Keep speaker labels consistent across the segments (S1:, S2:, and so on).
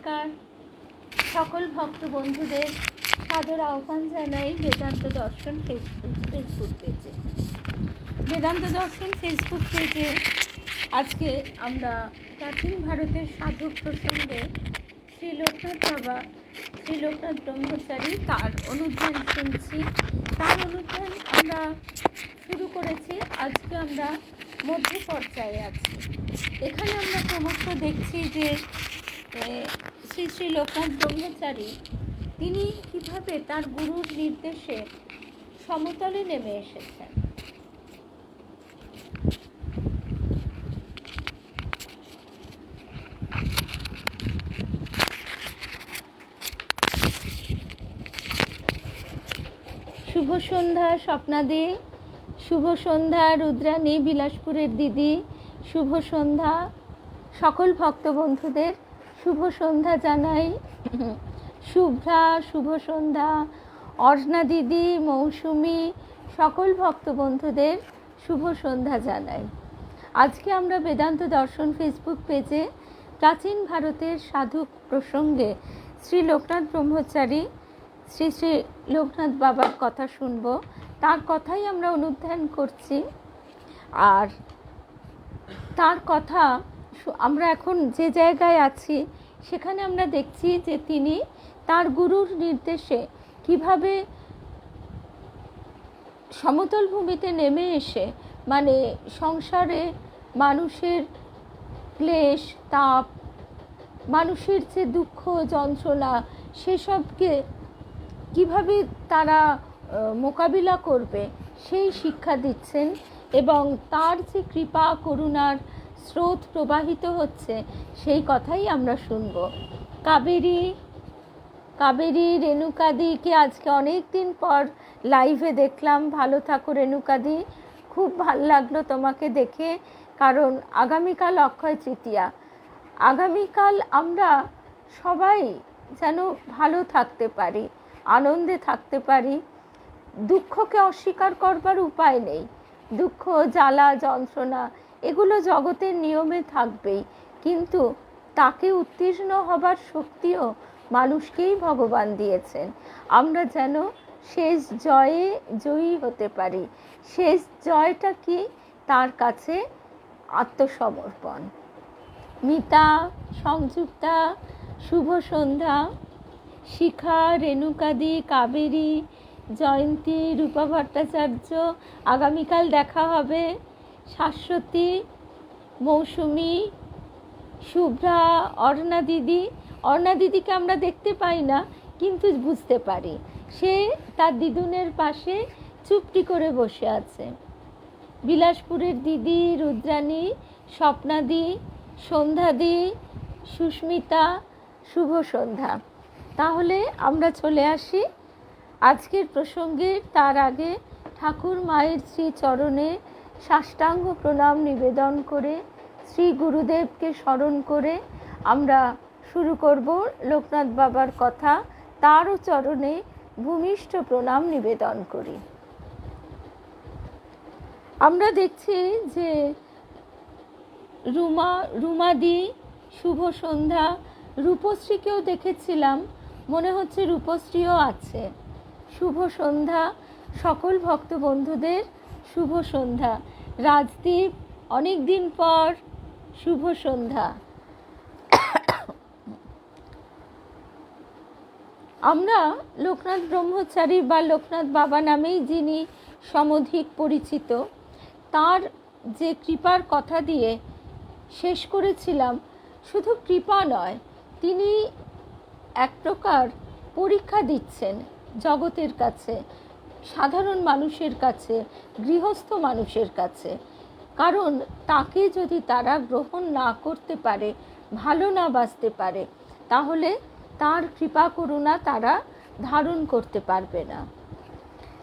S1: নমস্কার। সকল ভক্ত বন্ধুদের সাদর আহ্বান জানাই বেদান্ত দর্শন ফেসবুক পেজে। বেদান্ত দর্শন ফেসবুক পেজে আজকে আমরা প্রাচীন ভারতের সাধক প্রসঙ্গে শ্রী লোকনাথ বাবা, শ্রী লোকনাথ ব্রহ্মচারী তার অনুধ্যান শুনছি। তার অনুধ্যান আমরা শুরু করেছি, আজকে আমরা মধ্য পর্যায়ে আছি। এখানে আমরা ক্রমশ দেখছি যে শ্রী শ্রী লোকনাথ ব্রহ্মচারী তিনি কীভাবে তার গুরুর নির্দেশে সমতলে নেমে এসেছেন। শুভ সন্ধ্যা স্বপ্নাদি, শুভ সন্ধ্যা রুদ্রাণী, বিলাসপুরের দিদি, শুভ সন্ধ্যা সকল ভক্ত বন্ধুদের শুভ সন্ধ্যা জানাই। শুভ্রা শুভ সন্ধ্যা, অর্ণা দিদি, মৌসুমি, সকল ভক্ত বন্ধুদের শুভ সন্ধ্যা জানাই। আজকে আমরা বেদান্ত দর্শন ফেসবুক পেজে প্রাচীন ভারতের সাধক প্রসঙ্গে শ্রী লোকনাথ ব্রহ্মচারী, শ্রী শ্রী লোকনাথ বাবার কথা শুনব। তার কথাই আমরা অনুধ্যান করছি। আর তার কথা আমরা এখন যে জায়গায় আছি সেখানে আমরা দেখছি যে তিনি তার গুরুর নির্দেশে কিভাবে সমতল ভূমিতে নেমে এসে, মানে সংসারে মানুষের ক্লেশ তাপ, মানুষের যে দুঃখ যন্ত্রণা, সেসবকে কিভাবে তারা মোকাবিলা করবে সেই শিক্ষা দিচ্ছেন। এবং তার যে কৃপা করুণার স্রোত প্রবাহিত হচ্ছে সেই কথাই আমরা শুনব। কাবেরী রেণুকাদিকে আজকে অনেক দিন পর লাইভে দেখলাম। ভালো থাকো রেণুকাদি, খুব ভাল লাগলো তোমাকে দেখে। কারণ আগামীকাল অক্ষয় তৃতীয়া, আগামীকাল আমরা সবাই যেন ভালো থাকতে পারি, আনন্দে থাকতে পারি। দুঃখকে অস্বীকার করবার উপায় নেই। দুঃখ জ্বালা যন্ত্রণা এগুলো জগতের নিয়মে থাকবেই, কিন্তু তাকে উত্তীর্ণ হবার শক্তিও মানুষকেই ভগবান দিয়েছেন। আমরা যেন শেষ জয়ে জয়ী হতে পারি। শেষ জয়টা কি? তার কাছে আত্মসমর্পণ। মিতা, সংযুক্তা, শুভ সন্ধ্যা। শিখা, রেণুকাদি, কাবেরী, জয়ন্তী, রূপা ভট্টাচার্য, আগামীকাল দেখা হবে। শাশ্বতী, মৌসুমি, শুভ্রা, অর্ণা দিদি। অর্ণা দিদিকে আমরা দেখতে পাই না, কিন্তু বুঝতে পারি সে তার দিদুনের পাশে চুপটি করে বসে আছে। বিলাসপুরের দিদি, রুদ্রাণী, স্বপ্নাদি, সন্ধ্যাদি, সুস্মিতা, শুভ সন্ধ্যা। তাহলে আমরা চলে আসি আজকের প্রসঙ্গে। তার আগে ঠাকুর মায়ের শ্রী চরণে সাষ্টাঙ্গ প্রণাম নিবেদন করে, শ্রী গুরুদেবকে স্মরণ করে আমরা শুরু করব লোকনাথ বাবার কথা। তারও চরণে ভূমিষ্ঠ প্রণাম নিবেদন করি। আমরা দেখছি যে রুমাদি, শুভ সন্ধ্যা। রূপশ্রীকেও দেখেছিলাম, মনে হচ্ছে রূপশ্রীও আছে। শুভ সন্ধ্যা সকল ভক্ত বন্ধুদের শুভ সন্ধ্যা। রাজদীপ, অনেক দিন পর, শুভ সন্ধ্যা। আমরা লোকনাথ ব্রহ্মচারী বা লোকনাথ বাবা নামেই যিনি সমধিক পরিচিত, তার যে কৃপার কথা দিয়ে শেষ করেছিলাম, শুধু কৃপা নয়, তিনি এক প্রকার পরীক্ষা দিচ্ছেন জগতের কাছে, সাধারণ মানুষের কাছে, গৃহস্থ মানুষের কাছে। কারণ তাকে যদি তারা গ্রহণ না করতে পারে, ভালো না বাসতে পারে, তাহলে তার কৃপা করুণা তারা ধারণ করতে পারবে না।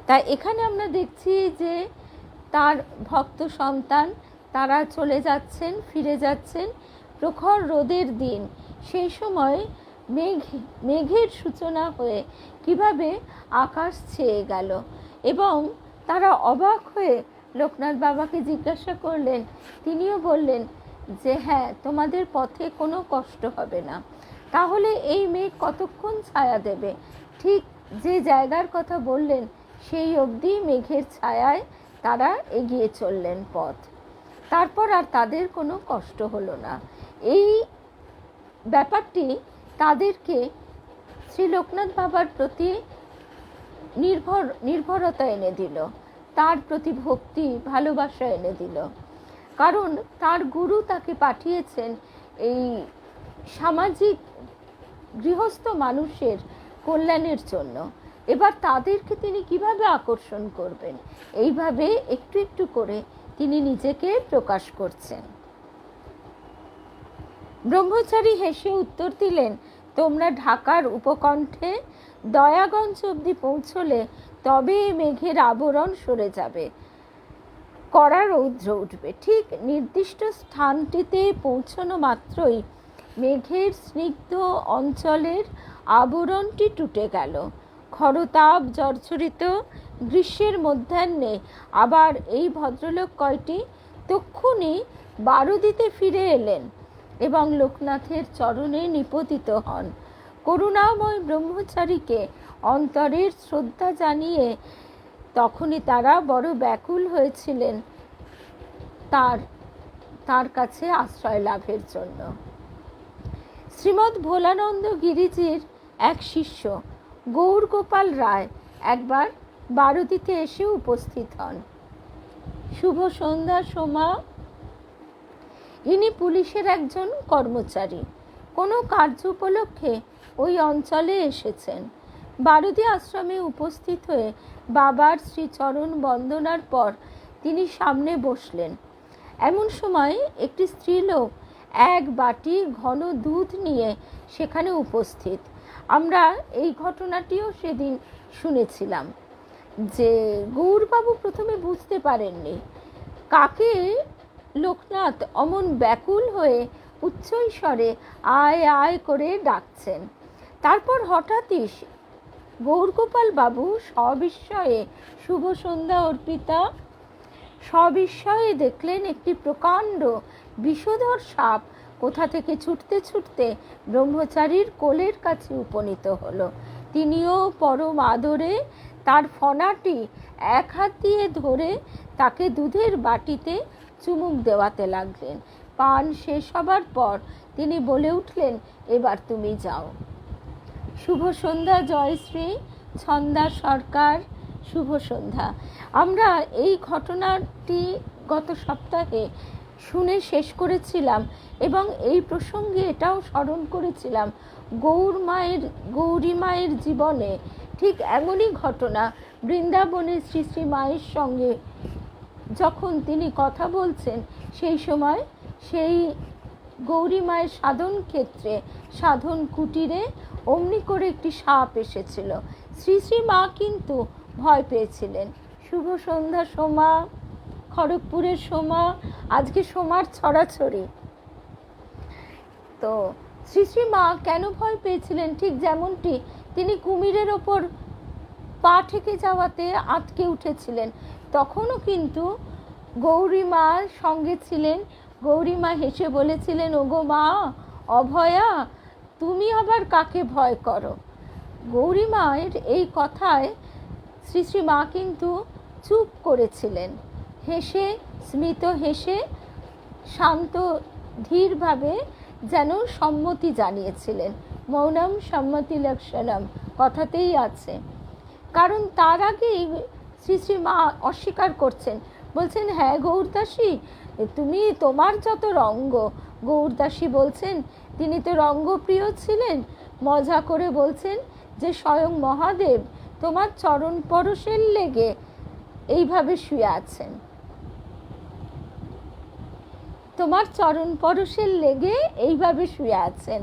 S1: তাই এখানে আমরা দেখছি যে তার ভক্ত সন্তান তারা চলে যাচ্ছেন, ফিরে যাচ্ছেন। প্রখর রোদের দিন, সেই সময় মেঘের সূচনা হয়ে কিভাবে আকাশ ছেয়ে গেল, এবং তারা অবাক হয়ে লোকনাথ বাবাকে জিজ্ঞাসা করলেন। তিনিও বললেন যে হ্যাঁ, তোমাদের পথে কোনো কষ্ট হবে না। তাহলে এই মেঘ কতক্ষণ ছায়া দেবে? ঠিক যে জায়গার কথা বললেন সেই অবধি মেঘের ছায়ায় তারা এগিয়ে চললেন পথ। তারপর আর তাদের কোনো কষ্ট হলো না। এই ব্যাপারটি তাদেরকে শ্রী লোকনাথ বাবার প্রতি নির্ভরতা এনে দিল, তার প্রতি ভক্তি ভালোবাসা এনে দিল। কারণ তার গুরু তাকে পাঠিয়েছেন এই সামাজিক গৃহস্থ মানুষের কল্যাণের জন্য। এবার তাদেরকে তিনি কিভাবে আকর্ষণ করবেন, এইভাবে একটু একটু করে তিনি নিজেকে প্রকাশ করছেন। ব্রহ্মচারী হেসে উত্তর দিলেন, তোমরা ঢাকার উপকণ্ঠে দয়াগঞ্জ অবধি পৌঁছলে তবে মেঘের আবরণ সরে যাবে, কড়া রৌদ্র উঠবে। ঠিক নির্দিষ্ট স্থানটিতে পৌঁছানো মাত্রই মেঘের স্নিগ্ধ অঞ্চলের আবরণটি টুটে গেল। খরতাপ জর্জরিত গ্রীষ্মের মধ্যাহ্নে আবার এই ভদ্রলোক কয়টি তক্ষুনি বারুদিতে ফিরে এলেন এবং লোকনাথের চরণে নিপতিত হন। করুণাময় ব্রহ্মচারীকে অন্তরের শ্রদ্ধা জানিয়ে তখনই তারা বড় ব্যাকুল হয়েছিলেন তার কাছে আশ্রয় লাভের জন্য। শ্রীমৎ ভোলানন্দ গিরিজির এক শিষ্য গৌরগোপাল রায় একবার বারুদিতে এসে উপস্থিত হন। শুভ সন্ধ্যা সোমা। ইনি পুলিশের একজন কর্মচারী, কোনো কার্য উপলক্ষে ওই অঞ্চলে এসেছেন। বারুদি আশ্রমে উপস্থিত হয়ে বাবার শ্রীচরণ বন্দনার পর তিনি সামনে বসলেন। এমন সময় একটি স্ত্রীলোক এক বাটি ঘন দুধ নিয়ে সেখানে উপস্থিত। আমরা এই ঘটনাটিও সেদিন শুনেছিলাম যে গৌরবাবু প্রথমে বুঝতে পারেননি কাকে লোকনাথ অমন ব্যাকুল হয়ে উচ্চস্বরে আয় আয় করে ডাকছেন। তারপর হঠাৎই গৌরগোপাল বাবু সবিস্ময়ে শুভ সন্ধ্যা অর্পিতা সবিস্ময়ে দেখলেন একটি প্রকাণ্ড বিষধর সাপ কোথা থেকে ছুটতে ছুটতে ব্রহ্মচারীর কোলের কাছে উপনীত হলো। তিনিও পরম আদরে তার ফনাটি এক হাত দিয়ে ধরে তাকে দুধের বাটিতে চুমুক দেওয়াতে লাগলেন। পান শেষ হবার পর তিনি বলে উঠলেন, এবার তুমি যাও। শুভ সন্ধ্যা জয়শ্রী, ছন্দা সরকার। শুভ সন্ধ্যা। আমরা এই ঘটনাটি গত সপ্তাহে শুনে শেষ করেছিলাম এবং এই প্রসঙ্গে এটাও স্মরণ করেছিলাম গৌরী মায়ের জীবনে ঠিক এমনই ঘটনা বৃন্দাবনের শ্রী শ্রী মায়ের সঙ্গে যখন তিনি কথা বলছেন সেই সময় সেই গৌরী মায়ের সাধন ক্ষেত্রে সাধন কুটিরে অমনি করে একটি সাপ এসেছিল। শ্রী শ্রী মা কিন্তু ভয় পেয়েছিলেন। শুভ সন্ধ্যা সোমা, খড়গপুরের সোমা, আজকে সোমার ছড়াছড়ি। তো শ্রী শ্রী মা কেন ভয় পেয়েছিলেন? ঠিক যেমনটি তিনি কুমিরের ওপর পা ঠেকে যাওয়াতে আটকে উঠেছিলেন, তখনও কিন্তু গৌরী মা সঙ্গে ছিলেন। গৌরী মা হেসে বলেছিলেন, ওগো মা অভয়া, তুমি আবার কাকে ভয় করো? গৌরী মায়ের এই কথায় শ্রী শ্রী মা কিন্তু চুপ করেছিলেন, হেসে স্মিত হেসে শান্ত ধীরভাবে যেন সম্মতি জানিয়েছিলেন। মৌনম সম্মতি লক্ষণম কথাতেই আছে। কারণ তার আগেই শ্রী শ্রী মা অস্বীকার করছেন, বলছেন হ্যাঁ গৌরদাসী, তুমি তোমার যত রঙ্গ। গৌরদাসী বলছেন তিনি তো রঙ্গপ্রিয় ছিলেন, মজা করে বলছেন যে স্বয়ং মহাদেব তোমার চরণ পরশের লেগে এইভাবে শুয়ে আছেন, তোমার চরণ পরশের লেগে এইভাবে শুয়ে আছেন।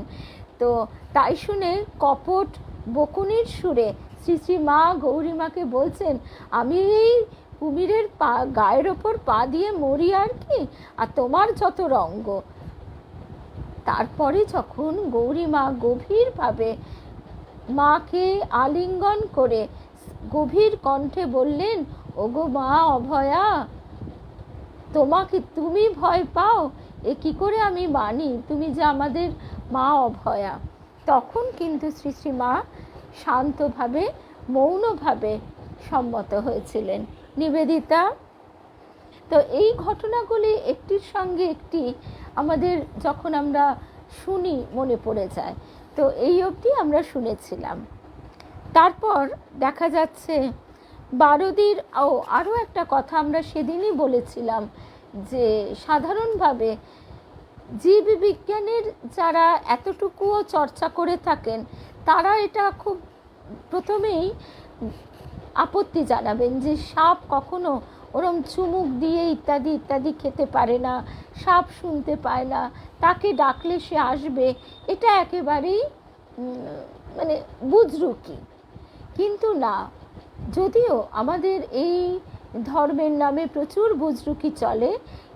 S1: তো তাই শুনে কপট বকুনির সুরে শ্রী শ্রী মা গৌরী মাকে বলছেন, আমি এই কুমিরের গায়ের ওপর পা দিয়ে মরি আর কি, আর তোমার যত রঙ্গ। তারপরে যখন গৌরী মা গভীরভাবে মাকে আলিঙ্গন করে গভীর কণ্ঠে বললেন, ওগো মা অভয়া, তোমাকে তুমি ভয় পাও, এ কি করে আমি মানি, তুমি যে আমাদের মা অভয়া। তখন কিন্তু শ্রী শ্রী মা শান্তভাবে মৌনভাবে সম্মত হয়েছিলেন। নিবেদিতা, তো এই ঘটনাগুলি একটির সঙ্গে একটি আমাদের যখন আমরা শুনি মনে পড়ে যায়। তো এই অবধি আমরা শুনেছিলাম। তারপর দেখা যাচ্ছে বারদির আরও একটা কথা আমরা সেদিনই বলেছিলাম যে সাধারণভাবে জীববিজ্ঞানের যারা এতটুকুও চর্চা করে থাকেন তারা এটা খুব প্রথমেই আপত্তি জানাবেন যে সাপ কখনো ওরম চুমুক দিয়ে ইত্যাদি ইত্যাদি খেতে পারে না, সাপ শুনতে পায় না, তাকে ডাকলে সে আসবে, এটা একেবারেই মানে বুজরুকি। কিন্তু না, যদিও আমাদের এই ধর্মের নামে প্রচুর বুজরুকি চলে,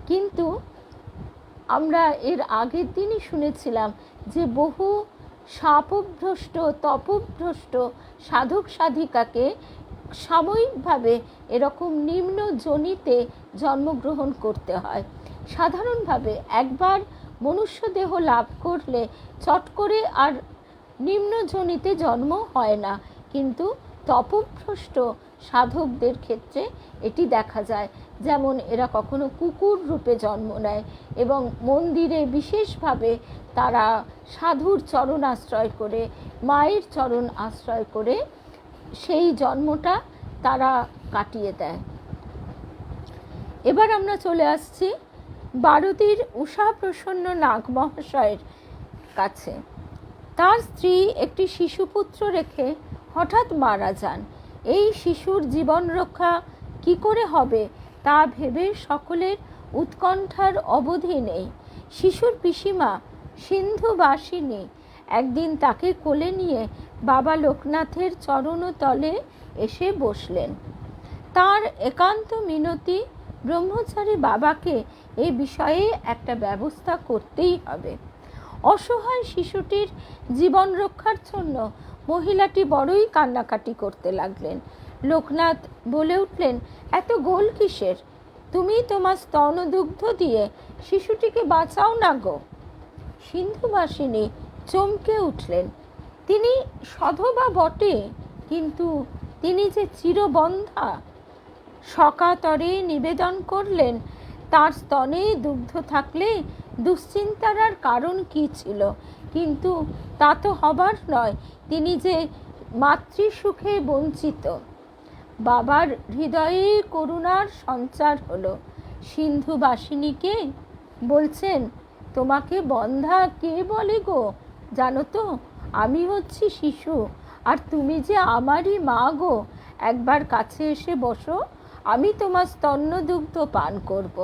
S1: কিন্তু আমরা এর আগের দিনই শুনেছিলাম যে বহু শাপভ্রষ্ট তপভ্রষ্ট সাধক সাধিকাকে সাময়িকভাবে এরকম নিম্ন যোনিতে জন্মগ্রহণ করতে হয়। সাধারণভাবে একবার মনুষ্য দেহ লাভ করলে চট করে আর নিম্ন যোনিতে জন্ম হয় না, কিন্তু তপভ্রষ্ট সাধকদের ক্ষেত্রে এটি দেখা যায়। যেমন এরা কখনো কুকুর রূপে জন্ম নেয় এবং মন্দিরে বিশেষভাবে তারা সাধুর চরণ আশ্রয় করে, মায়ের চরণ আশ্রয় করে সেই জন্মটা তারা কাটিয়ে দেয়। এবার আমরা চলে আসছি বারদির উষা প্রসন্ন নাগ মহাশয়ের কাছে। তার স্ত্রী একটি শিশুপুত্র রেখে হঠাৎ মারা যান। এই শিশুর জীবন রক্ষা কি করে হবে তা ভেবে সকলের উৎকণ্ঠার অবধি নেই। শিশুর পিসিমা সিন্ধুবাসিনী একদিন তাকে কোলে নিয়ে বাবা লোকনাথের চরণতলে এসে বসলেন। তার একান্ত মিনতি, ব্রহ্মচারী বাবাকে এই বিষয়ে একটা ব্যবস্থা করতেই হবে। অসহায় শিশুটির জীবন রক্ষার জন্য মহিলাটি বড়ই কান্নাকাটি করতে লাগলেন। লোকনাথ বলে উঠলেন, এত গোল কিসের? তুমি তোমার স্তনদুগ্ধ দিয়ে শিশুটিকে বাঁচাও না গো। সিন্ধুবাসিনী চমকে উঠলেন। তিনি সধবা বটে, কিন্তু তিনি যে চিরবন্ধা। সকাতরে নিবেদন করলেন, তার স্তনে দুগ্ধ থাকলে দুশ্চিন্তার আর কারণ কি ছিল? কিন্তু তা তো হবার নয়, তিনি যে মাতৃসুখে বঞ্চিত। বাবার হৃদয়ে করুণার সঞ্চার হলো। সিন্ধুবাসিনীকে বলছেন, তোমাকে বন্ধা কে বলে গো? জানো তো, আমি হচ্ছি শিশু, আর তুমি যে আমারই মা গো। একবার কাছে এসে বসো, আমি তোমার স্তন্যদুগ্ধ পান করব।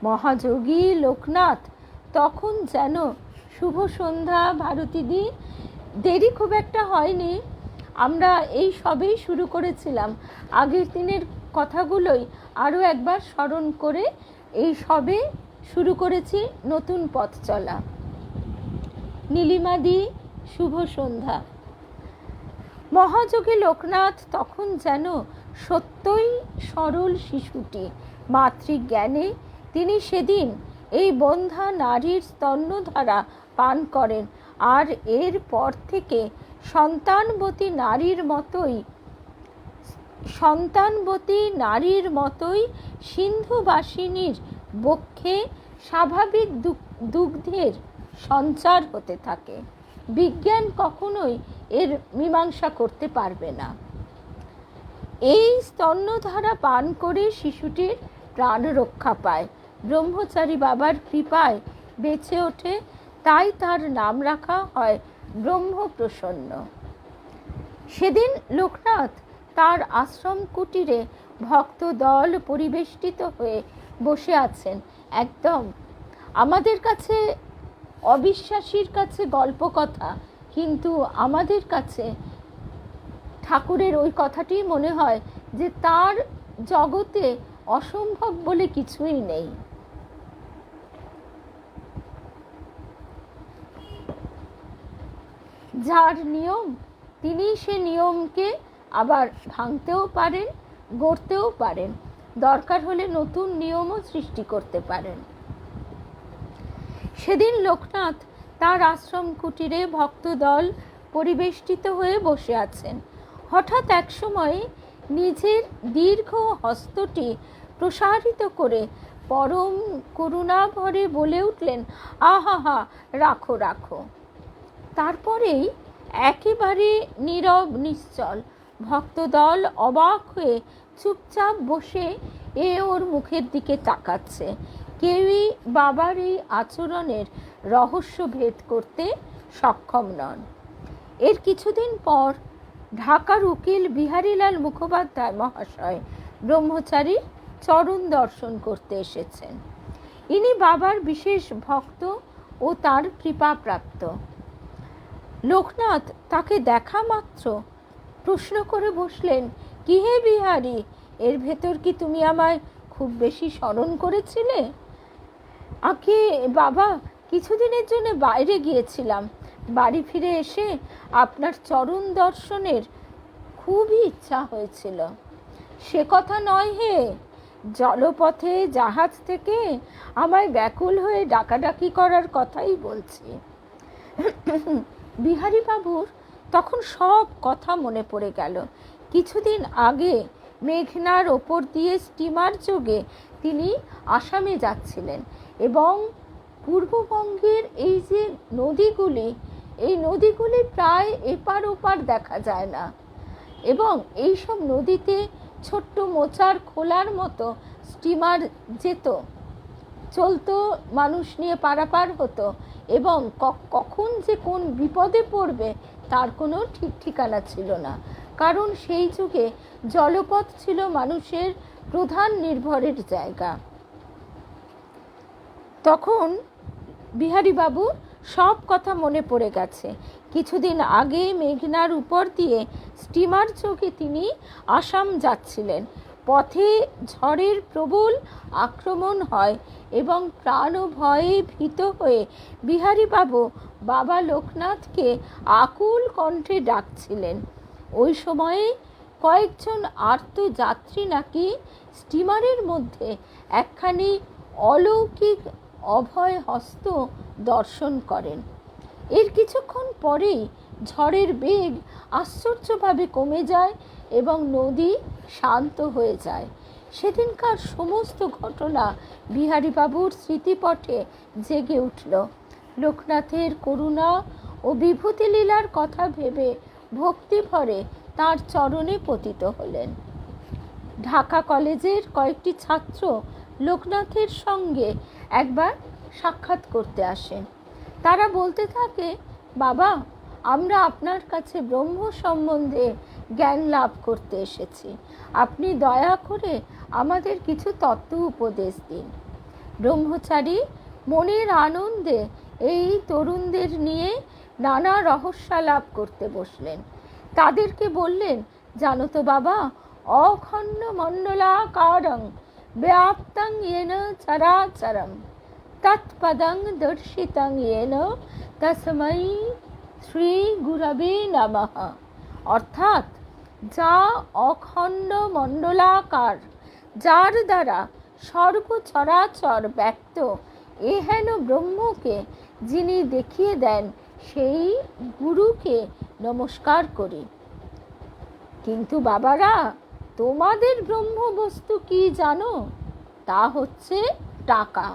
S1: মহাযোগী লোকনাথ তখন যেন শুভ সন্ধ্যা ভারতীদি। দেরি খুব একটা হয়নি, আমরা এই সবেই শুরু করেছিলাম। আগের দিনের কথাগুলোই আরও একবার স্মরণ করে এই সবে শুরু করেছি নতুন পথ চলা। নীলিমাদি, শুভ সন্ধ্যা। মহাযোগী লোকনাথ তখন যেন সত্যই সরল শিশুটি। মাতৃজ্ঞানে তিনি সেদিন এই বন্ধা নারীর স্তন্যধারা পান করেন, আর এর পর থেকে সন্তানবতী নারীর মতোই সিন্ধুবাসিনীর বক্ষে স্বাভাবিক দুগ্ধের সঞ্চার হতে থাকে। বিজ্ঞান কখনোই এর মীমাংসা করতে পারবে না। এই স্তন্যধারা পান করে শিশুটির প্রাণ রক্ষা পায়, ব্রহ্মচারী বাবার কৃপায় বেঁচে ওঠে, তাই তার নাম রাখা হয় ব্রহ্মপ্রসন্ন। সেদিন লোকনাথ তার আশ্রম কুটিরে ভক্ত দল পরিবেষ্টিত হয়ে বসে আছেন। একদম আমাদের কাছে অবিশ্বাসীর কাছে গল্প কথা, কিন্তু আমাদের কাছে ঠাকুরের ওই কথাটি মনে হয় যে তার জগতে অসম্ভব বলে কিছুই নেই। যার নিয়ম, তিনি সে নিয়মকে আবার ভাঙতেও পারেন, গড়তেও পারেন, দরকার হলে নতুন নিয়মও সৃষ্টি করতে পারেন। সেদিন লোকনাথ তার আশ্রম কুটিরে ভক্তদল পরিবেষ্টিত হয়ে বসে আছেন। হঠাৎ একসময় নিজের দীর্ঘ হস্তটি প্রসারিত করে পরম করুণা ভরে বলে উঠলেন, আহা, রাখো রাখো। তারপরেই একেবারে নীরব নিশ্চল ভক্তদল অবাক হয়ে চুপচাপ বসে ওর মুখের দিকে তাকাচ্ছে। কেউই বাবার এই আচরণের রহস্য ভেদ করতে সক্ষম নন। এর কিছুদিন পর ঢাকার উকিল বিহারীলাল মুখোপাধ্যায় মহাশয় ব্রহ্মচারী চরণ দর্শন করতে এসেছেন। ইনি বাবার বিশেষ ভক্ত ও তার কৃপাপ্রাপ্ত। লোকনাথ তাকে দেখা মাত্র প্রশ্ন করে বসলেন, কি হে বিহারী, এর ভেতর কি তুমি আমায় খুব বেশি স্মরণ করেছিলে? আগে বাবা, কিছুদিনের জন্য বাইরে গিয়েছিলাম, বাড়ি ফিরে এসে আপনার চরণ দর্শনের খুবই ইচ্ছা হয়েছিল। সে কথা নয় হে, জলপথে জাহাজ থেকে আমায় ব্যাকুল হয়ে ডাকাডাকি করার কথাই বলছি। বিহারীবাবুর তখন সব কথা মনে পড়ে গেল। কিছুদিন আগে মেঘনার ওপর দিয়ে স্টিমার যোগে তিনি আসামে যাচ্ছিলেন এবং পূর্ববঙ্গের এই যে নদীগুলি, এই নদীগুলি প্রায় এপার ওপার দেখা যায় না, এবং এই সব নদীতে ছোট্ট মোচার খোলার মতো স্টিমার যেত, চলতো, মানুষ নিয়ে পারাপার হতো, এবং কখন যে কোন বিপদে পড়বে তার কোনো ঠিক ঠিকানা ছিল না, কারণ সেই যুগে জলপথ ছিল মানুষের প্রধান নির্ভরের জায়গা। তখন বিহারীবাবু সব কথা মনে পড়ে গেছে। কিছুদিন আগে মেঘনার উপর দিয়ে স্টিমার যোগে তিনি আসাম যাচ্ছিলেন। পথে ঝড়ের প্রবল আক্রমণ হয় এবং প্রাণ ভয়ে ভীত হয়ে বিহারীবাবু বাবা লোকনাথকে আকুল কণ্ঠে ডাকছিলেন। ওই সময়ে কয়েকজন আর্ত যাত্রী নাকি স্টিমারের মধ্যে একখানি অলৌকিক অভয় হস্ত দর্শন করেন। এর কিছুক্ষণ পরেই ঝড়ের বেগ আশ্চর্যভাবে কমে যায় এবং নদী শান্ত হয়ে যায়। সেদিনকার সমস্ত ঘটনা বিহারীবাবুর স্মৃতিপটে জেগে উঠল। লোকনাথের করুণা ও বিভূতি লীলার কথা ভেবে ভক্তি ভরে তাঁর চরণে পতিত হলেন। ঢাকা কলেজের কয়েকটি ছাত্র লোকনাথের সঙ্গে একবার সাক্ষাৎ করতে আসেন। তারা বলতে থাকে, বাবা, আমরা আপনার কাছে ব্রহ্ম সম্বন্ধে জ্ঞান লাভ করতে এসেছি, আপনি দয়া করে আমাদের কিছু তত্ত্ব উপদেশ দিন। ব্রহ্মচারী মনের আনন্দে এই তরুণদের নিয়ে নানা রহস্যালাপ করতে বসলেন। তাদেরকে বললেন, জানো তো বাবা, অখণ্ড মণ্ডলাকারং ব্যাপ্তং येन চরাচরম তৎপদং দর্শিতং येन তস্मै শ্রী গুরবে নমঃ। অর্থাৎ, যা অখণ্ড মণ্ডলাকার, যার দ্বারা সর্বচরাচর ব্যক্ত এহেন ব্রহ্মকে যিনি দেখিয়ে দেন, সেই গুরুকে নমস্কার করি। কিন্তু বাবারা, তোমাদের ব্রহ্মবস্তু কি জানো? তা হচ্ছে টাকা।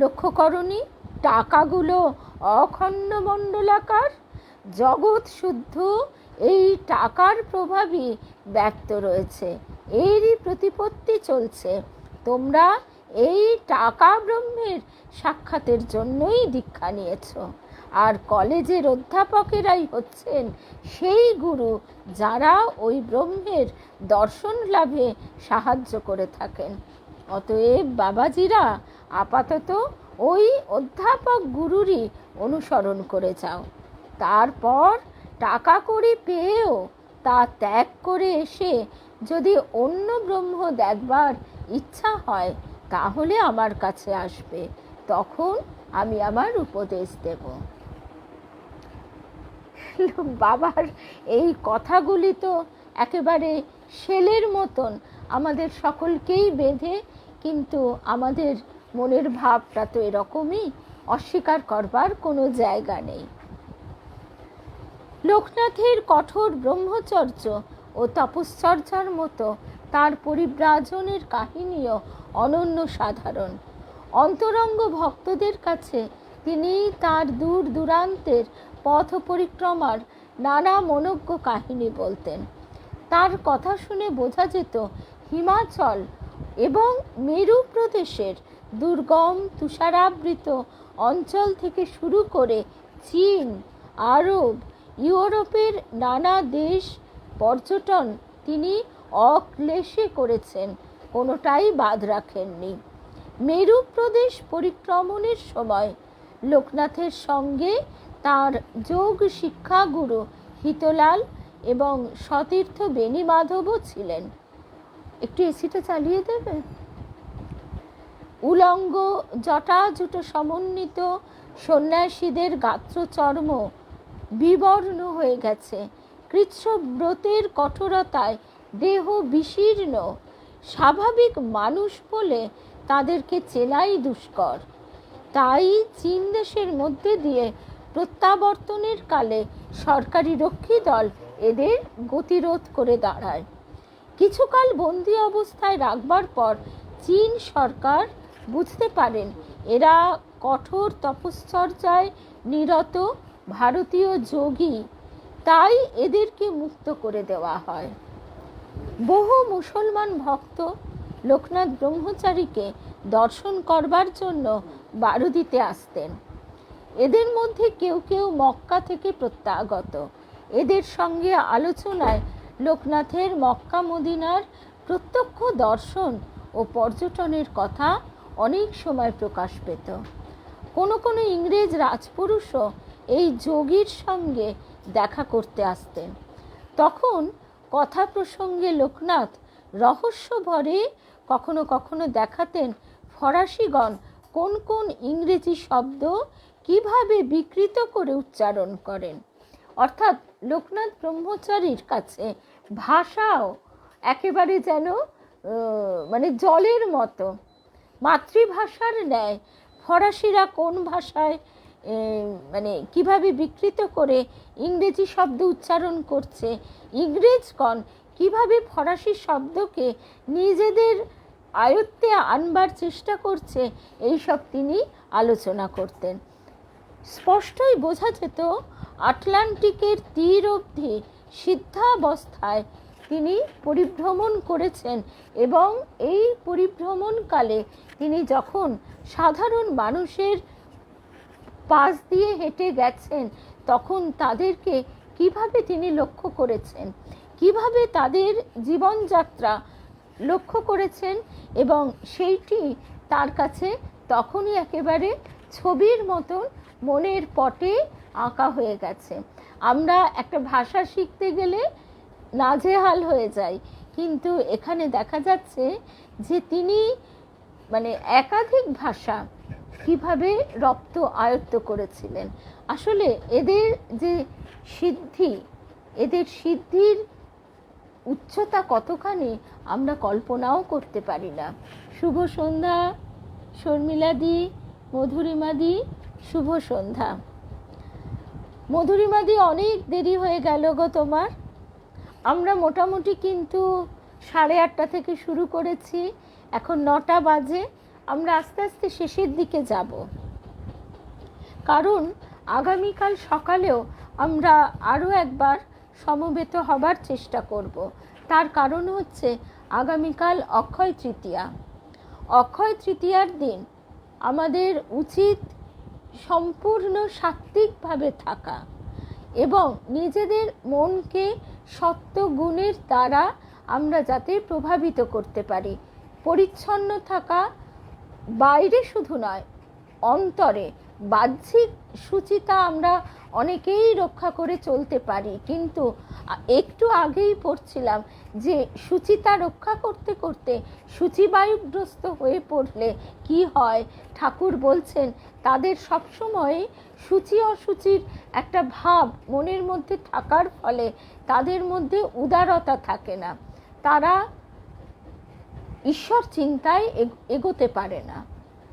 S1: লক্ষ্য করনি, টাকাগুলো অখণ্ড মণ্ডলাকার, জগৎ শুদ্ধ এই টাকার প্রভাবই ব্যক্ত রয়েছে, এরই প্রতিপত্তি চলছে। তোমরা এই টাকা ব্রহ্মের সাক্ষাতের জন্যই দীক্ষা নিয়েছ, আর কলেজের অধ্যাপকেরাই হচ্ছেন সেই গুরু যারা ওই ব্রহ্মের দর্শন লাভে সাহায্য করে থাকেন। অতএব বাবাজিরা, আপাতত ওই অধ্যাপক গুরুরই অনুসরণ করে যাও। তারপর টাকা কড়ি পেয়েও তা ত্যাগ করে এসে যদি অন্য ব্রহ্ম দেখবার ইচ্ছা হয়, তাহলে আমার কাছে আসবে, তখন আমি আমার উপদেশ দেব। বাবার এই কথাগুলি তো একেবারে শেলের মতন আমাদের সকলকেই বেঁধে, কিন্তু আমাদের মনের ভাবটা তো এরকমই। অস্বীকার করবার কোনো জায়গা নেই। লোকনাথের কঠোর ব্রহ্মচর্য ও তপশ্চর্যার মতো তার পরিব্রাজনের কাহিনীও অনন্য সাধারণ। অন্তরঙ্গ ভক্তদের কাছে তিনি তার দূর দূরান্তের পথ পরিক্রমার নানা মনোজ্ঞ কাহিনী বলতেন। তার কথা শুনে বোঝা যেত হিমাচল এবং মেরু প্রদেশের দুর্গম তুষারাবৃত অঞ্চল থেকে শুরু করে চীন, আরব, ইউরোপের নানা দেশ পর্যটন তিনি অক্লেশে করেছেন, কোনোটাই বাদ রাখেননি। মেরু প্রদেশ পরিক্রমণের সময় লোকনাথের সঙ্গে তার যোগ শিক্ষাগুরু হিতলাল এবং সতীর্থ বেণীমাধবও ছিলেন। একটু এসিটা চালিয়ে দেবে? উলঙ্গ জটাজুট সমন্বিত সন্ন্যাসীদের গাত্রচর্ম বিবর্ণ হয়ে গেছে। কৃচ্ছব্রতের কঠোরতায় দেহ বিশীর্ণ। স্বাভাবিক মানুষ বলে তাদেরকে চেনাই দুষ্কর। তাই চীন দেশের মধ্যে দিয়ে প্রত্যাবর্তনের কালে সরকারি রক্ষী দল এদের গতিরোধ করে দাঁড়ায়। কিছুকাল বন্দি অবস্থায় রাখবার পর চীন সরকার বুঝতে পারেন এরা কঠোর তপশ্চর্যায় নিরত ভারতীয় যোগী, তাই এদেরকে মুক্ত করে দেওয়া হয়। বহু মুসলমান ভক্ত লোকনাথ ব্রহ্মচারীকে দর্শন করবার জন্য বারুদিতে আসতেন। এদের মধ্যে কেউ কেউ মক্কা থেকে প্রত্যাগত। এদের সঙ্গে আলোচনায় লোকনাথের মক্কা মদিনার প্রত্যক্ষ দর্শন ও পর্যটনের কথা অনেক সময় প্রকাশ পেত। কোনো কোনো ইংরেজ রাজপুরুষও এই যোগীর সঙ্গে দেখা করতে আসতেন। তখন কথা প্রসঙ্গে লোকনাথ রহস্য ভরে কখনো কখনো দেখাতেন ফরাসিগণ কোন কোন ইংরেজি শব্দ কিভাবে বিকৃত করে উচ্চারণ করেন। অর্থাৎ লোকনাথ ব্রহ্মচারীর কাছে ভাষাও একেবারে যেন মানে জলের মতো, মাতৃভাষার ন্যায়। ফরাসিরা কোন ভাষায় মানে কিভাবে বিকৃত করে ইংরেজি শব্দ উচ্চারণ করছে, ইংরেজগণ কিভাবে ফরাসি শব্দকে নিজেদের আয়ত্তে আনবার চেষ্টা করছে, এইসব তিনি আলোচনা করতেন। স্পষ্টই বোঝা যেত আটলান্টিকের তীর অবধি সিদ্ধাবস্থায় তিনি পরিভ্রমণ করেছেন এবং এই পরিভ্রমণকালে তিনি যখন সাধারণ মানুষের পাশ দিয়ে হেঁটে গেছেন তখন তাদেরকে কিভাবে তিনি লক্ষ্য করেছেন, কিভাবে তাদের জীবনযাত্রা লক্ষ্য করেছেন, এবং সেইটি তার কাছে তখনই একেবারে ছবির মতন মনের পটে আঁকা হয়ে গেছে। আমরা একটা ভাষা শিখতে গেলে নাজেহাল হয়ে যাই, কিন্তু এখানে দেখা যাচ্ছে যে তিনি মানে একাধিক ভাষা কিভাবে রপ্ত আয়ত্ত করেছিলেন। আসলে এদের যে সিদ্ধি, এদের সিদ্ধির উচ্চতা কতখানি আমরা কল্পনাও করতে পারি না। শুভ সন্ধ্যা শর্মিলাদি, মধুরিমাদি, শুভ সন্ধ্যা। মধুরিমাদি, অনেক দেরি হয়ে গেল গো তোমার। আমরা মোটামুটি কিন্তু 8:30 থেকে শুরু করেছি, এখন 9টা বাজে। আমরা আস্তে আস্তে শেষের দিকে যাব, কারণ আগামীকাল সকালেও আমরা আরও একবার সমবেত হবার চেষ্টা করব। তার কারণ হচ্ছে আগামীকাল অক্ষয় তৃতীয়া। অক্ষয় তৃতীয়ার দিন আমাদের উচিত সম্পূর্ণ সাত্ত্বিকভাবে থাকা এবং নিজেদের মনকে সত্য গুণের দ্বারা আমরা যাতে প্রভাবিত করতে পারি। পরিচ্ছন্ন থাকা, বাইরে শুধু নয় অন্তরে। বাহ্যিক শুচিতা আমরা অনেকেই রক্ষা করে চলতে পারি, কিন্তু একটু আগেই পড়ছিলাম যে শুচিতা রক্ষা করতে করতে শুচিবায়ুগ্রস্ত হয়ে পড়লে কি হয়। ঠাকুর বলছেন তাদের সবসময় শুচি অশুচির একটা ভাব মনের মধ্যে থাকার ফলে তাদের মধ্যে উদারতা থাকে না, তারা ঈশ্বর চিন্তায় এগোতে পারে না।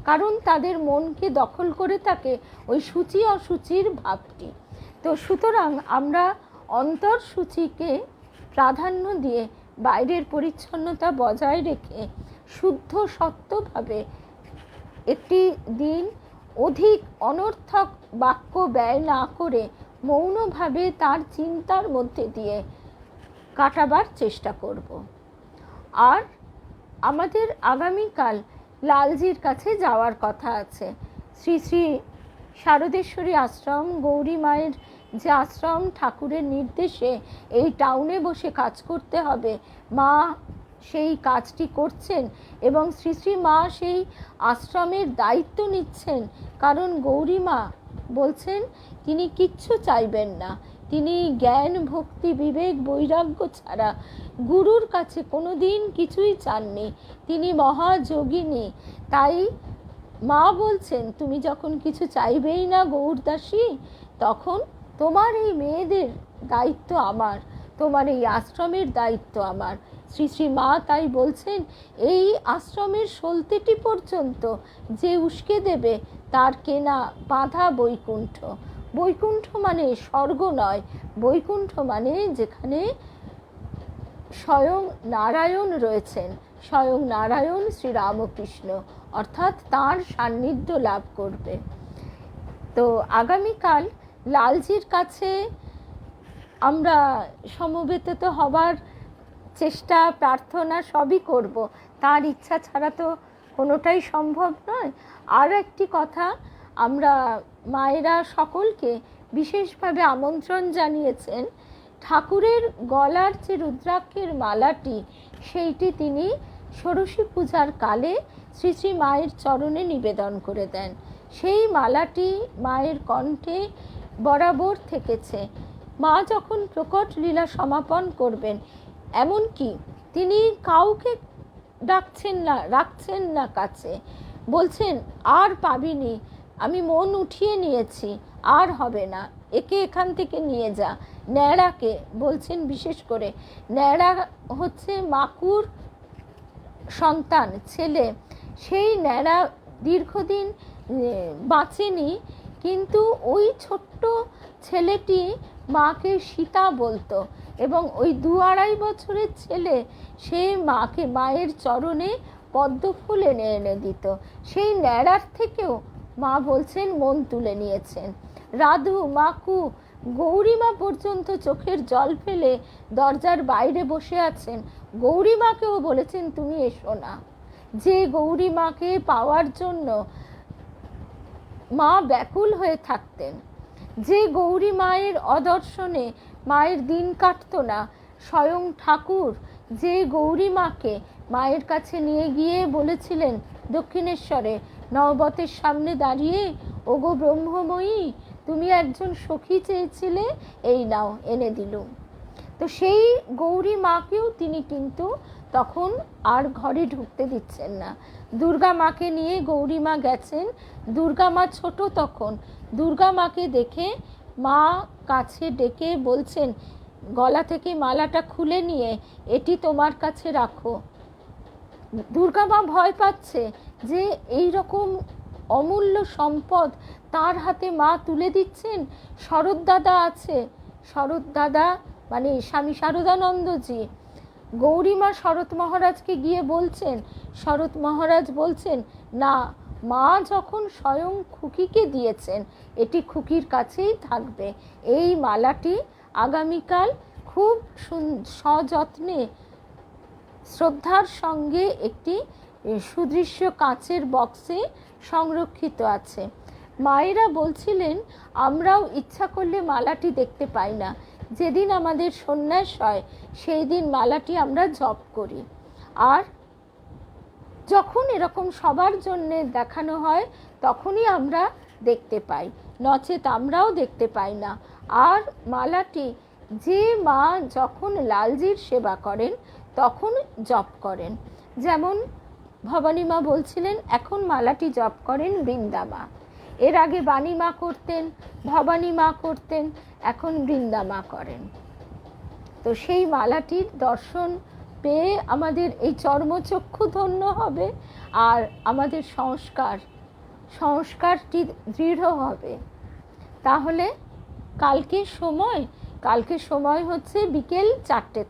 S1: কারণ তাদের মনকে দখল করে থাকে ওই সূচি অসুচির ভাবটি। তো সুতরাং আমরা অন্তর্সূচিকে প্রাধান্য দিয়ে বাইরের পরিচ্ছন্নতা বজায় রেখে শুদ্ধ সত্যভাবে একটি দিন অধিক অনর্থক বাক্য ব্যয় না করে মৌনভাবে তার চিন্তার মধ্যে দিয়ে কাটাবার চেষ্টা করব। আর আমাদের আগামীকাল লালজির কাছে যাওয়ার কথা আছে। শ্রী শ্রী শারদেশ্বরী আশ্রম, গৌরী মায়ের যে আশ্রম, ঠাকুরের নির্দেশে এই টাউনে বসে কাজ করতে হবে, মা সেই কাজটি করছেন এবং শ্রী শ্রী মা সেই আশ্রমের দায়িত্ব নিচ্ছেন। কারণ গৌরী মা বলছেন তিনি কিচ্ছু চাইবেন না, তিনি জ্ঞান, ভক্তি, বিবেক, বৈরাগ্য ছাড়া গুরুর কাছে কোনো দিন কিছুই চাননি। তিনি মহাযোগিনী। তাই মা বলছেন তুমি যখন কিছু চাইবেই না গৌরদাসী, তখন তোমার এই মেয়েদের দায়িত্ব আমার, তোমার এই আশ্রমের দায়িত্ব আমার। শ্রী শ্রী মা তাই বলছেন এই আশ্রমের সলতেটি পর্যন্ত যে উস্কে দেবে তার কেনা বাঁধা বৈকুণ্ঠ। বৈকুণ্ঠ মানে স্বর্গ নয়, বৈকুণ্ঠ মানে যেখানে স্বয়ং নারায়ণ রয়েছেন, স্বয়ং নারায়ণ শ্রীরামকৃষ্ণ, অর্থাৎ তাঁর সান্নিধ্য লাভ করবে। তো আগামীকাল লালজির কাছে আমরা সমবেত হবার চেষ্টা, প্রার্থনা সবই করব। তার ইচ্ছা ছাড়া তো কোনোটাই সম্ভব নয়। আর একটি কথা, আমরা মায়েরা সকলকে বিশেষভাবে আমন্ত্রণ জানিয়েছেন, ঠাকুরের গলার যে রুদ্রাক্ষের মালাটি, সেইটি তিনি ষোড়শী পূজার কালে শ্রী শ্রী মায়ের চরণে নিবেদন করে দেন। সেই মালাটি মায়ের কণ্ঠে বরাবর থেকেছে। মা যখন প্রকট লীলা সমাপন করবেন, এমনকি তিনি কাউকে রাখছেন না কাছে, বলছেন আর পাবিনি, আমি মন উঠিয়ে নিয়েছি, আর হবে না, একে এখান থেকে নিয়ে যা। ন্যাড়াকে বলছেন, বিশেষ করে ন্যাড়া হচ্ছে মাকুর সন্তান, ছেলে। সেই ন্যাড়া দীর্ঘদিন বাঁচেনি, কিন্তু ওই ছোট্ট ছেলেটি মাকে সীতা বলতো এবং ওই 2-2.5 বছরের ছেলে সে মাকে মায়ের চরণে পদ্মফুল এনে দিত। সেই ন্যাড়ার থেকেও মা বলছেন মন তুলে নিয়েছেন। রাধু, মাকু, গৌরীমা পর্যন্ত চোখের জল ফেলে দরজার বাইরে বসে আছেন। গৌরীমাকেও বলেছেন তুমি এসো না। যে গৌরীমাকে পাওয়ার জন্য মা ব্যাকুল হয়ে থাকতেন, যে গৌরী মায়ের অদর্শনে মায়ের দিন কাটত না, স্বয়ং ঠাকুর যে গৌরী মাকে মায়ের কাছে নিয়ে গিয়ে বলেছিলেন দক্ষিণেশ্বরে নববতের সামনে দাঁড়িয়ে, ওগো ব্রহ্মময়ী, তুমি একজন সখী চেয়েছিলে, এই নাও এনে দিলুম। তো সেই গৌরী মাকেও তিনি কিন্তু তখন আর ঘরে ঢুকতে দিচ্ছেন না। দুর্গা মাকে নিয়ে গৌরী মা গেছেন। দুর্গা মা ছোট তখন। দুর্গা মাকে দেখে মা কাছে ডেকে বলছেন, গলা থেকে মালাটা খুলে নিয়ে এটি তোমার কাছে রাখো। দুর্গা মা ভয় পাচ্ছে যে এই রকম অমূল্য সম্পদ তার হাতে মা তুলে দিচ্ছেন। শরৎ দাদা আছে, শরৎ দাদা মানে স্বামী শারদানন্দজি। গৌরীমা শরৎ মহারাজকে গিয়ে বলছেন, শরৎ মহারাজ বলছেন না, মা যখন স্বয়ং খুকিকে দিয়েছেন, এটি খুকির কাছেই থাকবে। এই মালাটি আগামীকাল খুব সযত্নে শ্রদ্ধার সঙ্গে একটি সুদৃশ্য কাচের বক্সে সংরক্ষিত আছে। মায়েরা বলছিলেন আমরাও ইচ্ছা করলে মালাটি দেখতে পাই না। যেদিন আমাদের সন্ন্যাস হয় সেই দিন মালাটি আমরা জপ করি, আর যখন এরকম সবার জন্য দেখানো হয় তখনই আমরা দেখতে পাই, নচেত আমরাও দেখতে পাই না। আর মালাটি যে মা যখন লালজির সেবা করেন তখন জপ করেন। যেমন ভবানী মা বলছিলেন এখন মালাটি জপ করেন বৃন্দা মা। এর আগে বাণী মা করতেন, ভবানী মা করতেন, এখন বৃন্দা মা করেন। তো সেই মালাটির দর্শন পেয়ে আমাদের এই চর্মচক্ষু ধন্য হবে, আর আমাদের সংস্কার সংস্কারটি দৃঢ় হবে। তাহলে কালকে সময় হচ্ছে বিকেল 4টে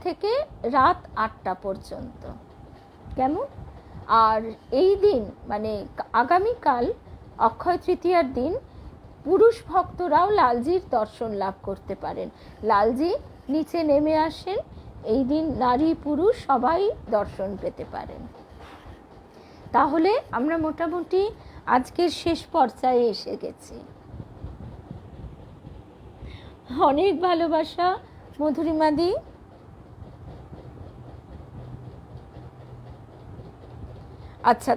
S1: থেকে রাত 8টা পর্যন্ত। কেমন? আর এই দিন মানে আগামীকাল অক্ষয় তৃতীয়ার দিন পুরুষ ভক্তরাও লালজির দর্শন লাভ করতে পারেন। লালজি নিচে নেমে আসেন, এই দিন নারী পুরুষ সবাই দর্শন পেতে পারেন। তাহলে আমরা মোটামুটি আজকের শেষ পর্যায়ে এসে গেছি। অনেক ভালোবাসা মধুরিমাদি। আচ্ছা,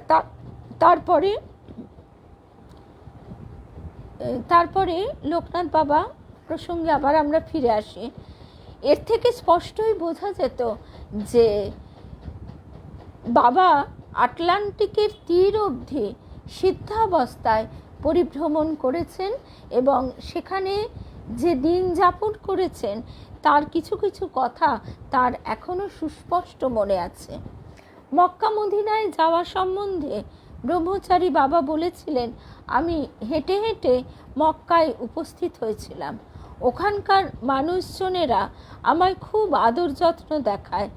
S1: তারপরে লোকনাথ বাবা প্রসঙ্গে আবার আমরা ফিরে আসি। এর থেকে স্পষ্টই বোঝা যেত যে বাবা আটলান্টিকের তীর অবধি সিদ্ধাবস্থায় পরিভ্রমণ করেছেন এবং সেখানে যে দিন যাপন করেছেন তার কিছু কিছু কথা তার এখনো সুস্পষ্ট মনে আছে। মক্কা মদিনায় যাওয়া সম্বন্ধে ব্রহ্মচারী বাবা বলেছিলেন, আমি হেঁটে হেঁটে মক্কায় উপস্থিত হয়েছিলাম। ওখানকার মানুষজনেরা আমায় খুব আদর যত্ন দেখায়,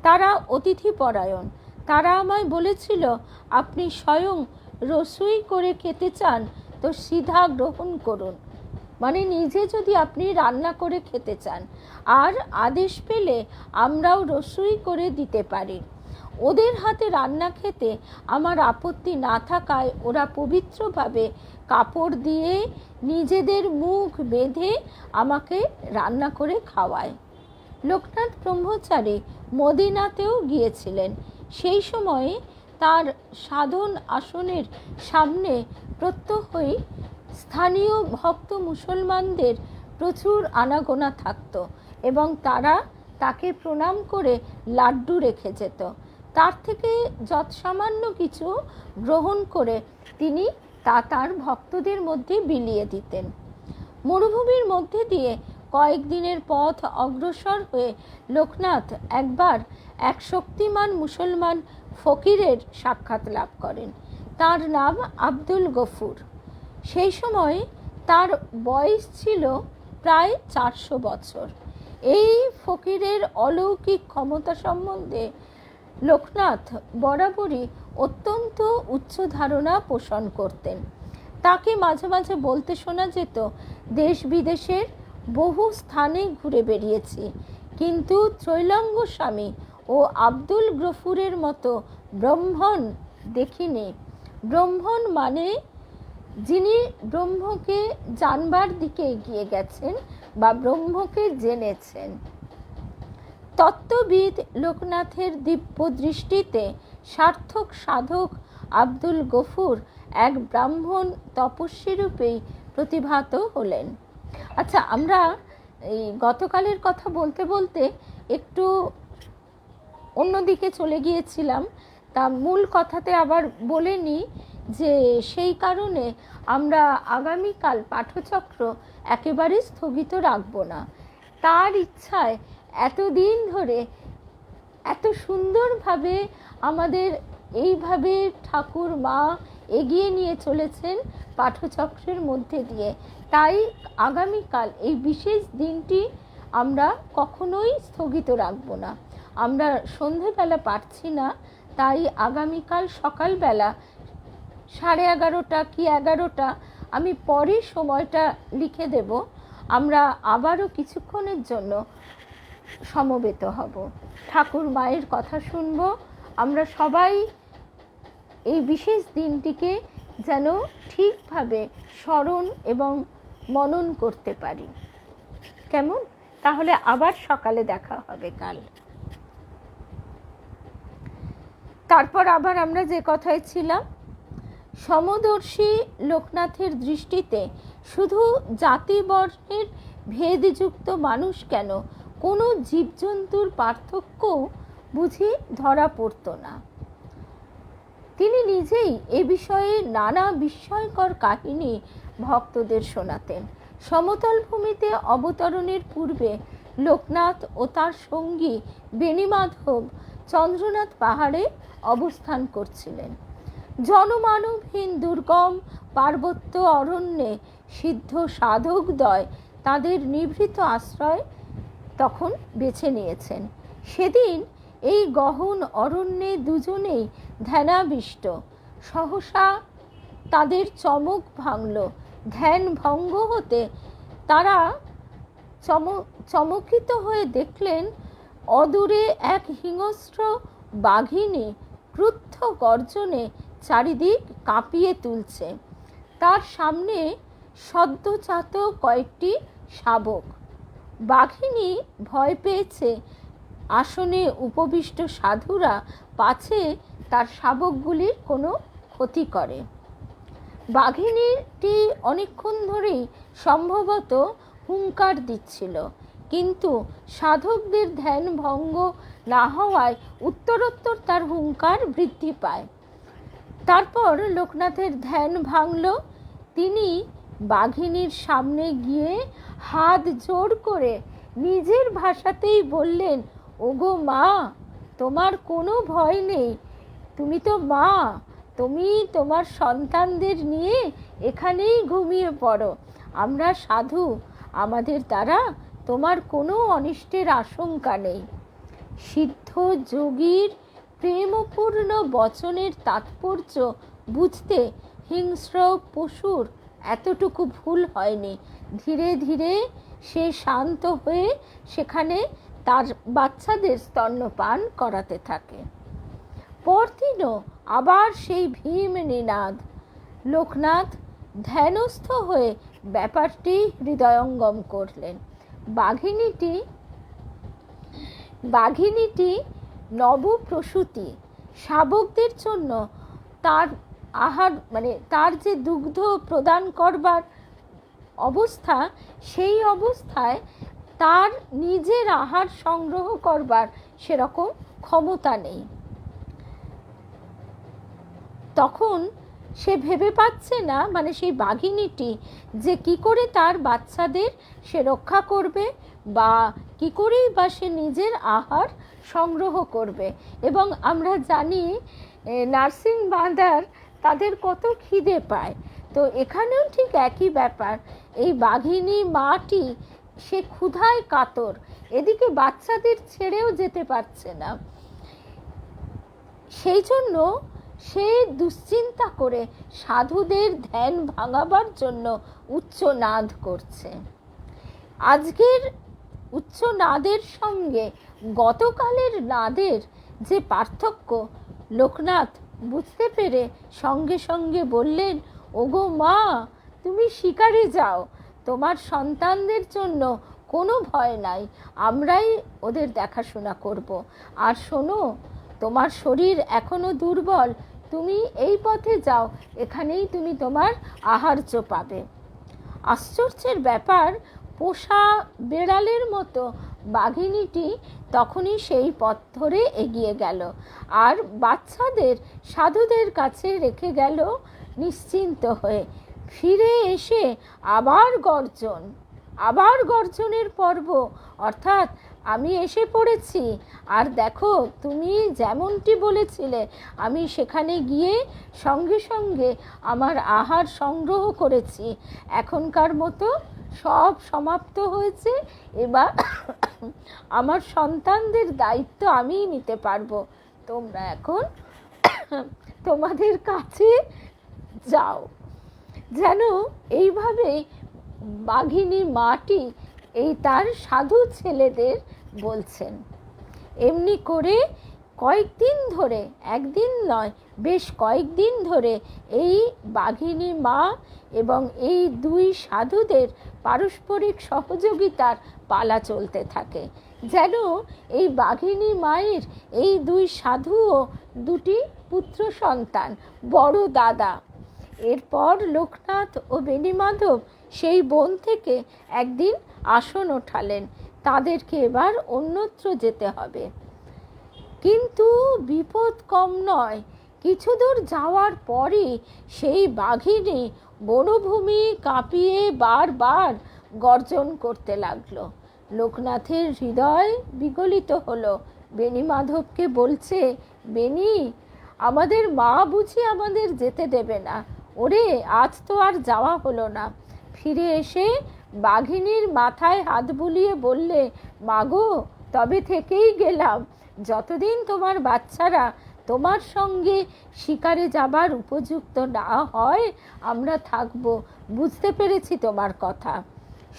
S1: তারা অতিথিপরায়ণ। তারা আমায় বলেছিল, আপনি স্বয়ং রসুই করে খেতে চান তো সিধা গ্রহণ করুন, মানে নিজে যদি আপনি রান্না করে খেতে চান, আর আদেশ পেলে আমরাও রসুই করে দিতে পারি। ওদের হাতে রান্না খেতে আমার আপত্তি না থাকায় ওরা পবিত্রভাবে কাপড় দিয়ে নিজেদের মুখ বেঁধে আমাকে রান্না করে খাওয়ায়। লোকনাথ ব্রহ্মচারী মদিনাতেও গিয়েছিলেন। সেই সময়ে তার সাধন আসনের সামনে প্রত্যহই স্থানীয় ভক্ত মুসলমানদের প্রচুর আনাগোনা থাকত এবং তারা তাকে প্রণাম করে লাড্ডু রেখে যেত। তার থেকে যৎসামান্য কিছু গ্রহণ করে তিনি তার ভক্তদের মধ্যে বিলিয়ে দিতেন। মরুভূমির মধ্যে দিয়ে কয়েকদিনের পথ অগ্রসর হয়ে লোকনাথ একবার এক শক্তিমান মুসলমান ফকিরের সাক্ষাৎ লাভ করেন। তার নাম আব্দুল গফুর। সেই সময় তার বয়স ছিল প্রায় 400 বছর। এই ফকিরের অলৌকিক ক্ষমতা সম্বন্ধে লোকনাথ বরাবরই অত্যন্ত উচ্চ ধারণা পোষণ করতেন। তাকে মাঝে মাঝে বলতে শোনা যেত, দেশ বিদেশের বহু স্থানে ঘুরে বেরিয়েছি, কিন্তু ত্রৈলঙ্গ স্বামী ও আব্দুল গফুরের মতো ব্রহ্মণ দেখিনি। ব্রহ্মণ মানে যিনি ব্রহ্মকে জানবার দিকে এগিয়ে গেছেন বা ব্রহ্মকে জেনেছেন। তত্ত্ববিদ লোকনাথের দিব্য দৃষ্টিতে সার্থক সাধক আব্দুল গফুর এক ব্রাহ্মণ তপস্বী রূপেই প্রতিভাত হলেন। আচ্ছা, আমরা এই গতকালের কথা বলতে বলতে একটু অন্যদিকে চলে গিয়েছিলাম, তা মূল কথাতে আবার বলে নিই যে সেই কারণে আমরা আগামীকাল পাঠচক্র একেবারে স্থগিত রাখব না। তার ইচ্ছায় এতদিন ধরে এত সুন্দরভাবে আমাদের এইভাবে ঠাকুর মা এগিয়ে নিয়ে চলেছেন পাঠচক্রের মধ্যে দিয়ে, তাই আগামীকাল এই বিশেষ দিনটি আমরা কখনোই স্থগিত রাখব না। আমরা সন্ধেবেলা পারছি না, তাই আগামীকাল সকালবেলা 11:30 কি 11টা, আমি পরে সময়টা লিখে দেব, আমরা আবারও কিছুক্ষণের জন্য সমবেত হব, ঠাকুর মায়ের কথা শুনব। আমরা সবাই এই বিশেষ দিনটিকে যেন ঠিকভাবে স্মরণ এবং মনন করতে পারি। কেমন? তাহলে আবার সকালে দেখা হবে কাল। তারপর আবার আমরা যে কথায় ছিলাম, সমদর্শী লোকনাথের দৃষ্টিতে শুধু জাতিবর্ণের ভেদযুক্ত মানুষ কেন, কোনো জীবজন্তুর পার্থক্য বুঝি ধরা পড়ত না। তিনি নিজেই এ বিষয়ে নানা বিস্ময়কর কাহিনী ভক্তদের শোনাতেন। সমতল ভূমিতে অবতরণের পূর্বে লোকনাথ ও তার সঙ্গী বেণীমাধব চন্দ্রনাথ পাহাড়ে অবস্থান করছিলেন। জনমানবহীন দুর্গম পার্বত্য অরণ্যে সিদ্ধ সাধকদ্বয় তাদের নিভৃত আশ্রয় তখন বেছে নিয়েছেন। সেদিন এই গহন অরণ্যে দুজনেই ধ্যানাবিষ্ট। সহসা তাদের চমক ভাঙল। ধ্যান ভঙ্গ হতে তারা চমকিত হয়ে দেখলেন অদূরে এক হিংস্র বাঘিনী ক্রুদ্ধ গর্জনে চারিদিক কাঁপিয়ে তুলছে। তার সামনে সদ্যজাত কয়েকটি শাবক। বাঘিনী ভয় পেয়েছে আসনে উপবিষ্ট সাধুরা পাছে তার শাবকগুলির কোনো ক্ষতি করে। বাঘিনীটি অনেকক্ষণ ধরেই সম্ভবত হুঙ্কার দিচ্ছিল, কিন্তু সাধকদের ধ্যান ভঙ্গ না হওয়ায় উত্তরোত্তর তার হুঙ্কার বৃদ্ধি পায়। তারপর লোকনাথের ধ্যান ভাঙল। তিনি বাঘিনীর সামনে গিয়ে হাত জোর করে নিজের ভাষাতেই বললেন, ওগো মা, তোমার কোনো ভয় নেই। তুমি তো মা, তুমি তোমার সন্তানদের নিয়ে এখানেই ঘুমিয়ে পড়ো। আমরা সাধু, আমাদের দ্বারা তোমার কোনো অনিষ্টের আশঙ্কা নেই। সিদ্ধ যোগীর প্রেমপূর্ণ বচনের তাৎপর্য বুঝতে হিংস্র পশুর এতটুকু ভুল হয়নি। ধীরে ধীরে সে শান্ত হয়ে সেখানে তার বাচ্চাদের স্তন্যপান করাতে থাকে। পরদিনও আবার সেই ভীম নিনাদ। লোকনাথ ধ্যানস্থ হয়ে ব্যাপারটি হৃদয়ঙ্গম করলেন। বাঘিনীটি নবপ্রসূতি। শাবকদের জন্য তার আহার তার যে দুগ্ধ প্রদান করবার অবস্থা, সেই অবস্থায় তার নিজের আহার সংগ্রহ করবার সেরকম ক্ষমতা নেই। তখন সে ভেবে পাচ্ছে না, সেই বাঘিনীটি যে কি করে তার বাচ্চাদের সে রক্ষা করবে, বা কি করেই বা সে নিজের আহার সংগ্রহ করবে। এবং আমরা জানি নার্সিং মাদার তাদের কত খিদে পায়। তো এখানেও ঠিক একই ব্যাপার। এই বাঘিনী মাটি সে ক্ষুধায় কাতর, এদিকে বাচ্চাদের ছেড়েও যেতে পারছে না। সেই জন্য সে দুশ্চিন্তা করে সাধুদের ধ্যান ভাঙাবার জন্য উচ্চ নাদ করছে। আজকের উচ্চ নাদের সঙ্গে গতকালের নাদের যে পার্থক্য লোকনাথ বুঝতে পেরে সঙ্গে সঙ্গে বললেন, ওগো মা, তুমি শিকারে যাও, তোমার সন্তানদের জন্য কোনো ভয় নাই, আমরাই ওদের দেখাশোনা করব। আর শোনো, তোমার শরীর এখনো দুর্বল, তুমি এই পথে যাও, এখানেই তুমি তোমার আহার্য পাবে। আশ্চর্যের ব্যাপার, পোষা বেড়ালের মতো বাঘিনীটি তখনই সেই পথ ধরে এগিয়ে গেল, আর বাচ্চাদের সাধুদের কাছে রেখে গেল নিশ্চিন্ত হয়ে। ফিরে এসে আবার গর্জনের পর্ব, অর্থাৎ আমি এসে পড়েছি, আর দেখো তুমি যেমনটি বলেছিলে আমি সেখানে গিয়ে সঙ্গে সঙ্গে আমার আহার সংগ্রহ করেছি। এখনকার মতো সব সমাপ্ত হয়েছে, এবার আমার সন্তানদের দায়িত্ব আমিই নিতে পারবো। তোমরা এখন তোমাদের কাছে যাও। যেন এইভাবে বাঘিনী মাটি এই তার সাধু ছেলেদের বলছেন। এমনি করে কয়েকদিন ধরে, একদিন নয় বেশ কয়েকদিন ধরে এই বাঘিনী মা এবং এই দুই সাধুদের পারস্পরিক সহযোগিতার পালা চলতে থাকে। যেন এই বাঘিনী মায়ের এই দুই সাধুও দুটি পুত্র সন্তান, বড় দাদা। এরপর লোকনাথ ও বেণীমাধব সেই বন থেকে একদিন আসন ওঠালেন, তাদেরকে এবার অন্যত্র যেতে হবে। কিন্তু বিপদ কম নয়। কিছু দূর যাওয়ার পরই সেই বাঘিনী বনভূমি কাঁপিয়ে বারবার গর্জন করতে লাগলো। লোকনাথের হৃদয় বিগলিত হলো। বেণীমাধবকে বলছে, বেণী, আমাদের মা বুঝি আমাদের যেতে দেবে না। ওরে, আজ তো আর যাওয়া হলো না। ফিরে এসে বাঘিনীর মাথায় হাত বুলিয়ে বললে, মাগো, তবে থেকেই গেলাম। যতদিন তোমার বাচ্চারা তোমার সঙ্গে শিকারে যাবার উপযুক্ত না হয় আমরা থাকবো। বুঝতে পেরেছি তোমার কথা।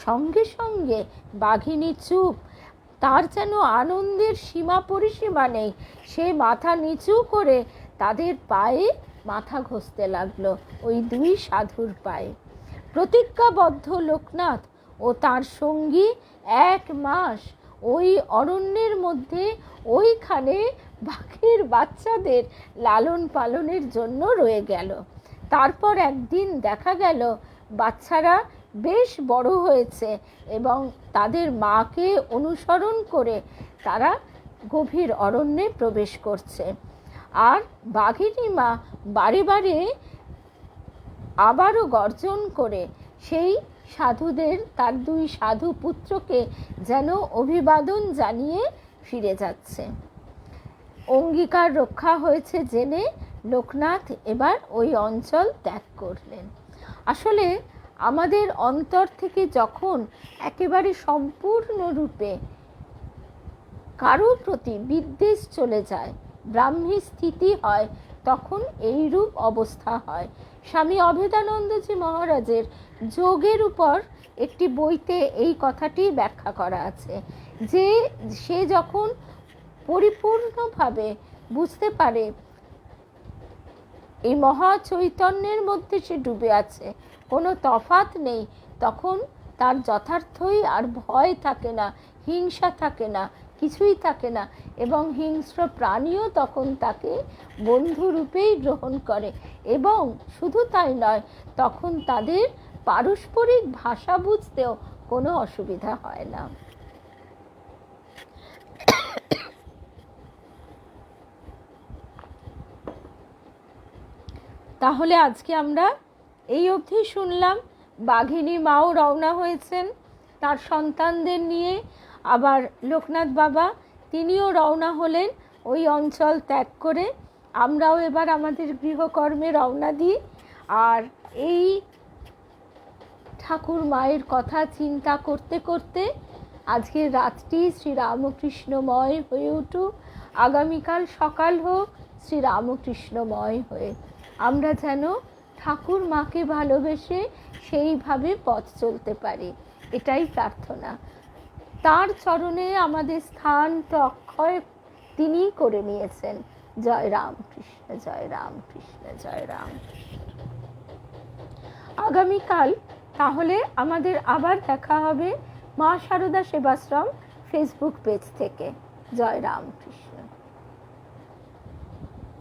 S1: সঙ্গে সঙ্গে বাঘিনী চুপ। তার যেন আনন্দের সীমা পরিসীমা নেই। সে মাথা নিচু করে তাদের পায়ে মাথা ঘষতে লাগলো, ওই দুই সাধুর পায়ে। প্রতিজ্ঞাবদ্ধ লোকনাথ ও তার সঙ্গী 1 মাস ওই অরণ্যের মধ্যে ওইখানে বাঘের বাচ্চাদের লালন পালনের জন্য রয়ে গেল। তারপর একদিন দেখা গেল বাচ্চারা বেশ বড় হয়েছে এবং তাদের মাকে অনুসরণ করে তারা গভীর অরণ্যে প্রবেশ করছে। আর বাঘিনী মা বারে বারে আবারও গর্জন করে সেই সাধুদের, তার 2 সাধু পুত্রকে যেন অভিবাদন জানিয়ে ফিরে যাচ্ছে। অঙ্গীকার রক্ষা হয়েছে জেনে লোকনাথ এবার ওই অঞ্চল ত্যাগ করলেন। আসলে আমাদের অন্তর থেকে যখন একেবারে সম্পূর্ণরূপে কারো প্রতি বিদ্বেষ চলে যায়, ব্রাহ্মী স্থিতি হয়, তখন এইরূপ অবস্থা হয়। স্বামী অভেদানন্দজি মহারাজের যোগের উপর একটি বইতে এই কথাটি ব্যাখ্যা করা আছে যে সে যখন পরিপূর্ণভাবে বুঝতে পারে এই মহা চৈতন্যের মধ্যে সে ডুবে আছে, কোনো তফাৎ নেই, তখন তার যথার্থই আর ভয় থাকে না, হিংসা থাকে না, কিছুই থাকে না। এবং হিংস্র প্রাণীও তখন তাকে বন্ধুরূপেই গ্রহণ করে। এবং শুধু তাই নয়, তখন তাদের পারস্পরিক ভাষা বুঝতেও কোনো অসুবিধা হয় না। তাহলে আজকে আমরা এই অবধি শুনলাম। বাঘিনী মাও রওনা হয়েছেন তার সন্তানদের নিয়ে। আবার লোকনাথ বাবা তিনিও রওনা হলেন ওই অঞ্চল ত্যাগ করে। আমরাও এবার আমাদের গৃহকর্মে রওনা দিই। আর এই ঠাকুর মায়ের কথা চিন্তা করতে করতে আজকের রাতটি শ্রীরামকৃষ্ণময় হয়ে উঠুক। আগামীকাল সকাল হোক শ্রীরামকৃষ্ণময় হয়ে। আমরা যেন ঠাকুর মাকে ভালোবেসে সেইভাবে পথ চলতে পারি, এটাই প্রার্থনা। তার চরণে আমাদের স্থান তো অক্ষয় তিনিই করে নিয়েছেন। জয় রামকৃষ্ণ, জয় রামকৃষ্ণ, জয় রামকৃষ্ণ। আগামীকাল তাহলে আমাদের আবার দেখা হবে মা সারদা সেবাশ্রম ফেসবুক পেজ থেকে। জয় রামকৃষ্ণ।